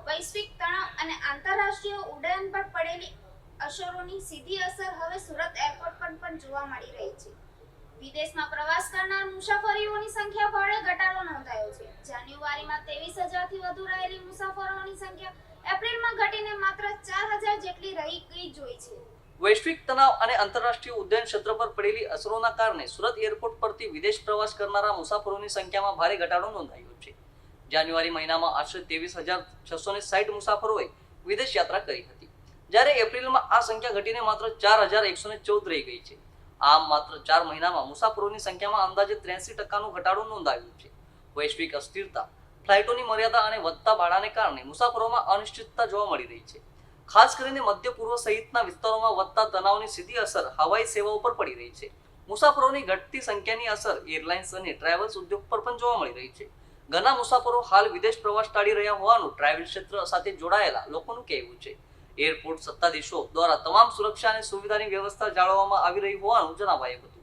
વૈશ્વિક તણાવ અને આંતરરાષ્ટ્રીય ઉડ્ડયન પર પડેલી અસરોની સીધી અસર હવે સુરત એરપોર્ટ પર પણ જોવા મળી રહી છે. વિદેશમાં પ્રવાસ કરનાર મુસાફરીઓની સંખ્યા ભારે ઘટાડો નોંધાયો છે. જાન્યુઆરીમાં 23,000 થી વધુ રહેલી મુસાફરોની સંખ્યા એપ્રિલમાં ઘટીને માત્ર 4,000 જેટલી રહી ગઈ જોઈ છે. વૈશ્વિક તણાવ અને આંતરરાષ્ટ્રીય ઉડ્ડયન ક્ષેત્ર પર પડેલી અસરોના કારણે સુરત એરપોર્ટ પરથી વિદેશ પ્રવાસ કરનારા મુસાફરોની સંખ્યામાં ભારે ઘટાડો નોંધાયો છે. જાન્યુઆરી મહિનામાં આશરે 23,660 મુસાફરોએ વિદેશ યાત્રા કરી હતી, જ્યારે એપ્રિલમાં આ સંખ્યા ઘટીને માત્ર 4,114 રહી ગઈ છે. આમ માત્ર 4 મહિનામાં મુસાફરોની સંખ્યામાં અંદાજે 83% ઘટાડો નોંધાયો છે. વૈશ્વિક અસ્થિરતા, ફ્લાઇટોની મર્યાદા અને વધતા ભાડાને કારણે મુસાફરોમાં અનિશ્ચિતતા જોવા મળી રહી છે. ખાસ કરીને મધ્ય પૂર્વ સહિતના વિસ્તારોમાં વધતા તણાવની સીધી અસર હવાઈ સેવાઓ પર પડી રહી છે. મુસાફરોની ઘટતી સંખ્યાની અસર એરલાઇન્સ અને ટ્રાવેલ્સ ઉદ્યોગ પર પણ જોવા મળી રહી છે. ઘણા મુસાફરો હાલ વિદેશ પ્રવાસ ટાળી રહ્યા હોવાનું ટ્રાવેલ ક્ષેત્ર સાથે જોડાયેલા લોકોનું કહેવું છે. એરપોર્ટ સત્તાધીશો દ્વારા તમામ સુરક્ષા અને સુવિધાની વ્યવસ્થા જાળવવામાં આવી રહી હોવાનું જણાવાયું હતું.